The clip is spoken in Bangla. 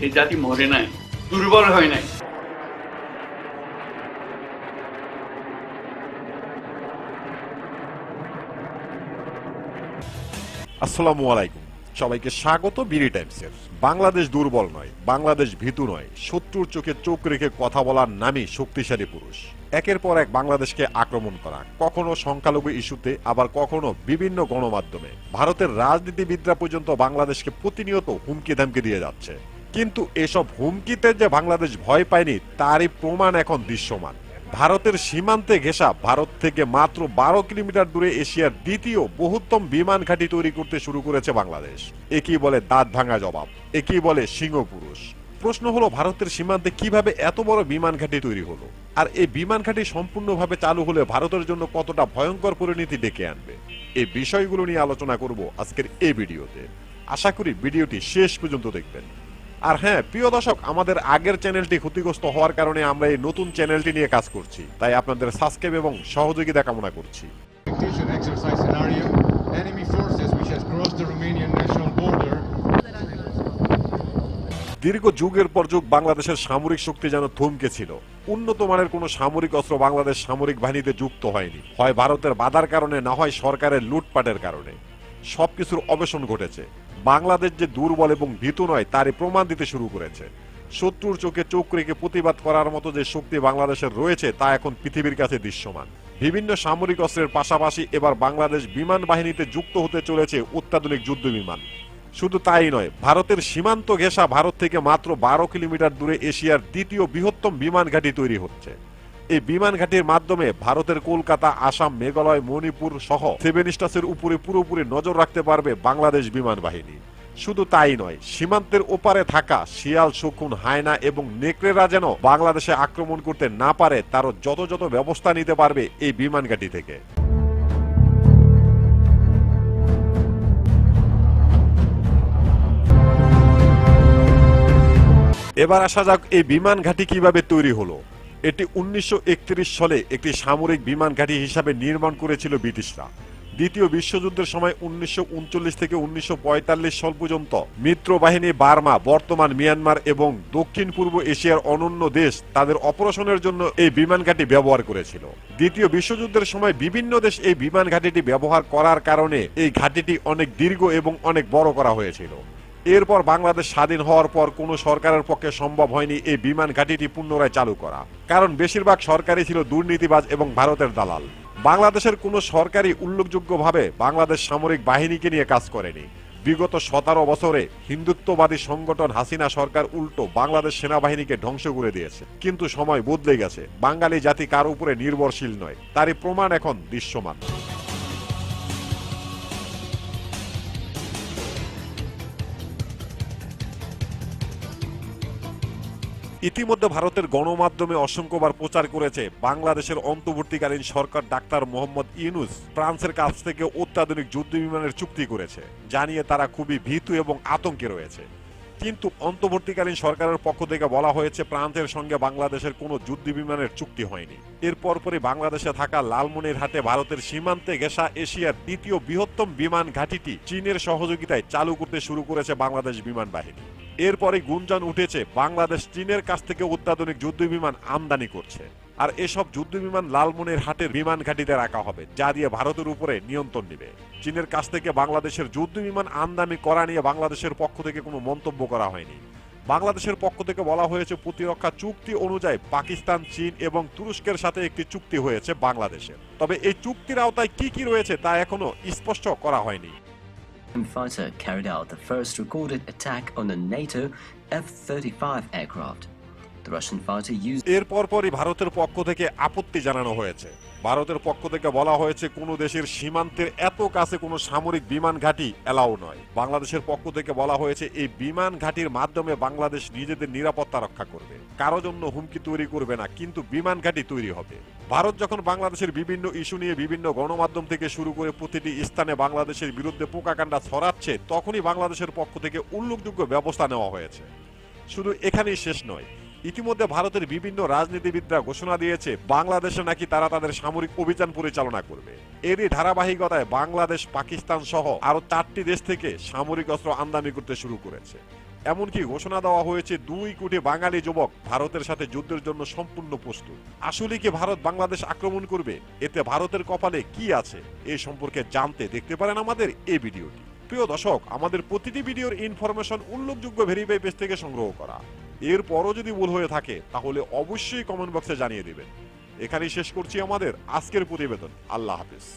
এই জাতি মরে নাই, দুর্বল হয় নাই। আসসালামু আলাইকুম, সবাইকে স্বাগত বিডি টাইমসের। বাংলাদেশ দুর্বল নয়, বাংলাদেশ ভীতু নয়, শত্রুর চোখে চোখ রেখে কথা বলার নামই শক্তিশালী পুরুষ। একের পর এক বাংলাদেশকে আক্রমণ করা, কখনো সংখ্যালঘু ইস্যুতে, আবার কখনো বিভিন্ন গণমাধ্যমে। ভারতের রাজনীতিবিদরা পর্যন্ত বাংলাদেশকে প্রতিনিয়ত হুমকি ধামকি দিয়ে যাচ্ছে, কিন্তু এসব হুমকিতে যে বাংলাদেশ ভয় পায়নি তারই প্রমাণ এখন দৃশ্যমান। ভারতের সীমান্তে ঘেঁষা, ভারত থেকে মাত্র 12 কিলোমিটার দূরে এশিয়ার দ্বিতীয় বৃহত্তম বিমান ঘাঁটি তৈরি করতে শুরু করেছে বাংলাদেশ। একই বলে দাঁত ভাঙা জবাব, একই বলে সিংহ পুরুষ। প্রশ্ন হলো, ভারতের সীমান্তে কিভাবে এত বড় বিমান ঘাঁটি তৈরি হলো, আর এই বিমান ঘাঁটি সম্পূর্ণভাবে চালু হলে ভারতের জন্য কতটা ভয়ঙ্কর পরিণতি ডেকে আনবে। এই বিষয়গুলো নিয়ে আলোচনা করব আজকের এই ভিডিওতে। আশা করি ভিডিওটি শেষ পর্যন্ত দেখবেন। আর হ্যাঁ প্রিয় দর্শক, আমাদের আগের চ্যানেলটি ক্ষতিগ্রস্ত হওয়ার কারণে আমরা এই নতুন চ্যানেলটি নিয়ে কাজ করছি, তাই আপনাদের সাবস্ক্রাইব এবং সহযোগিতা কামনা করছি। Exercise scenario. Enemy forces which has crossed the Romanian national border. দীর্ঘ যুগের পর যুগ বাংলাদেশের সামরিক শক্তি যেন থমকে ছিল। উন্নত মানের কোনো সামরিক অস্ত্র বাংলাদেশ সামরিক বাহিনীতে যুক্ত হয়নি, হয় ভারতের বাধার কারণে, না হয় সরকারের লুটপাটের কারণে। সবকিছুর অবসান ঘটেছে। বাংলাদেশ যে দুর্বল এবং ভীতু নয় তারই প্রমাণ দিতে শুরু করেছে। শত্রুর চোখে চোখ রেখে প্রতিবাদ করার মতো যে শক্তি বাংলাদেশের রয়েছে তা এখন পৃথিবীর কাছে দৃশ্যমান। বিভিন্ন সামরিক অস্ত্রের পাশাপাশি এবার বাংলাদেশ বিমান বাহিনীতে যুক্ত হতে চলেছে অত্যাধুনিক যুদ্ধ বিমান। শুধু তাই নয়, ভারতের সীমান্ত ঘেঁষা, ভারত থেকে মাত্র 12 কিলোমিটার দূরে এশিয়ার দ্বিতীয় বৃহত্তম বিমান ঘাঁটি তৈরি হচ্ছে। এই বিমান ঘাঁটির মাধ্যমে ভারতের কলকাতা, আসাম, মেঘালয়, মণিপুর সহ 7 স্টার্সের উপরে পুরোপুরি নজর রাখতে পারবে বাংলাদেশ বিমান বাহিনী। শুধু তাই নয়, সীমান্তের ওপারে থাকা শিয়াল, শকুন, হায়না এবং নেকড়েরা যেন বাংলাদেশে আক্রমণ করতে না পারে তারও যত ব্যবস্থা নিতে পারবে এই বিমান ঘাঁটি থেকে। এবার আসা যাক এই বিমান ঘাঁটি কিভাবে তৈরি হলো। এটি 1931 সালে একটি সামরিক বিমান ঘাঁটি হিসাবে নির্মাণ করেছিল ব্রিটিশরা। দ্বিতীয় বিশ্বযুদ্ধের সময় 1939 থেকে 1945 সাল পর্যন্ত মিত্র বাহিনী বার্মা, বর্তমান মিয়ানমার এবং দক্ষিণ পূর্ব এশিয়ার অন্যান্য দেশ তাদের অপারেশনের জন্য এই বিমান ঘাঁটি ব্যবহার করেছিল। দ্বিতীয় বিশ্বযুদ্ধের সময় বিভিন্ন দেশ এই বিমান ঘাঁটিটি ব্যবহার করার কারণে এই ঘাঁটিটি অনেক দীর্ঘ এবং অনেক বড় করা হয়েছিল। এরপর বাংলাদেশ স্বাধীন হওয়ার পর কোনো সরকারের পক্ষে সম্ভব হয়নি এই বিমান ঘাঁটিটি পুনরায় চালু করা, কারণ বেশিরভাগ সরকারই ছিল দুর্নীতিবাজ এবং ভারতের দালাল। বাংলাদেশের কোনো সরকারই উল্লেখযোগ্যভাবে বাংলাদেশ সামরিক বাহিনীকে নিয়ে কাজ করেনি। বিগত 17 বছরে হিন্দুত্ববাদী সংগঠন হাসিনা সরকার উল্টো বাংলাদেশ সেনাবাহিনীকে ধ্বংস করে দিয়েছে। কিন্তু সময় বদলে গেছে, বাঙালি জাতি কার উপরে নির্ভরশীল নয় তারই প্রমাণ এখন দৃশ্যমান। ইতিমধ্যে ভারতের গণমাধ্যমে অসংখ্যবার প্রচার করেছে বাংলাদেশের অন্তর্বর্তীকালীন সরকার ডাক্তার মোহাম্মদ ইউনূস ফ্রান্সের কাছ থেকে অত্যাধুনিক যুদ্ধ বিমানের চুক্তি করেছে, জানিয়ে তারা খুবই ভীতু এবং আতঙ্কে রয়েছে। কিন্তু অন্তর্বর্তীকালীন সরকারের পক্ষ থেকে বলা হয়েছে ফ্রান্সের সঙ্গে বাংলাদেশের কোনো যুদ্ধ বিমানের চুক্তি হয়নি। এর পরপরই বাংলাদেশে থাকা লালমনিরহাটে ভারতের সীমান্তে ঘেঁষা এশিয়ার দ্বিতীয় বৃহত্তম বিমান ঘাঁটিটি চীনের সহযোগিতায় চালু করতে শুরু করেছে বাংলাদেশ বিমান বাহিনী। এরপরে গুঞ্জন উঠেছে বাংলাদেশ চীনের কাছ থেকে অত্যাধুনিক যুদ্ধ বিমান আমদানি করছে, আর এসব যুদ্ধ বিমান লালমনিরহাটের বিমান ঘাঁটিতে রাখা হবে, যা দিয়ে ভারতের উপরে নিয়ন্ত্রণ নেবে। চীনের কাছ থেকে বাংলাদেশের যুদ্ধ বিমান আমদানি করা নিয়ে বাংলাদেশের পক্ষ থেকে কোনো মন্তব্য করা হয়নি। বাংলাদেশের পক্ষ থেকে বলা হয়েছে প্রতিরক্ষা চুক্তি অনুযায়ী পাকিস্তান, চীন এবং তুরস্কের সাথে একটি চুক্তি হয়েছে বাংলাদেশের। তবে এই চুক্তির আওতায় কি কি রয়েছে তা এখনো স্পষ্ট করা হয়নি। Fighter carried out the first recorded attack on a NATO F-35 aircraft. The Russian fighter used এর পরপরই ভারতের পক্ষ থেকে আপত্তি জানানো হয়েছে। ভারতের পক্ষ থেকে বলা হয়েছে কোনো দেশের সীমান্তের এত কাছে কোনো সামরিক বিমান ঘাঁটি এলাও নয়। বাংলাদেশের পক্ষ থেকে বলা হয়েছে এই বিমান ঘাঁটির মাধ্যমে বাংলাদেশ নিজেদের নিরাপত্তা রক্ষা করবে, কারো জন্য হুমকি তৈরি করবে না, কিন্তু বিমান ঘাঁটি তৈরি হবে। ভারত যখন বাংলাদেশের বিভিন্ন ইস্যু নিয়ে বিভিন্ন গণমাধ্যম থেকে শুরু করে প্রতিটি স্থানে বাংলাদেশের বিরুদ্ধে প্রোপাগান্ডা ছড়াচ্ছে, তখনই বাংলাদেশের পক্ষ থেকে উল্লেখযোগ্য ব্যবস্থা নেওয়া হয়েছে। শুধু এখানেই শেষ নয়, ইতিমধ্যে ভারতের বিভিন্ন রাজনীতিবিদরা ঘোষণা দিয়েছে বাংলাদেশে নাকি তারা তাদের সামরিক অভিযান পরিচালনা করবে। এরই ধারাবাহিকতায় বাংলাদেশ, পাকিস্তান সহ আরো 4টি দেশ থেকে সামরিক অস্ত্র আমদানি করতে শুরু করেছে। এমনকি ঘোষণা দেওয়া হয়েছে 2 কোটি বাঙালি যুবক ভারতের সাথে যুদ্ধের জন্য সম্পূর্ণ প্রস্তুত। আসলে কি ভারত বাংলাদেশ আক্রমণ করবে? এতে ভারতের কপালে কি আছে এই সম্পর্কে জানতে দেখতে পারেন আমাদের এই ভিডিওটি। প্রিয় দর্শক, আমাদের প্রতিটি ভিডিওর ইনফরমেশন উল্লেখযোগ্য ভেরিফাই পেজ থেকে সংগ্রহ করা। এরপরও যদি ভুল হয়ে থাকে তাহলে অবশ্যই কমেন্ট বক্সে জানিয়ে দিবেন। এখানেই শেষ করছি আমাদের আজকের প্রতিবেদন। আল্লাহ হাফেজ।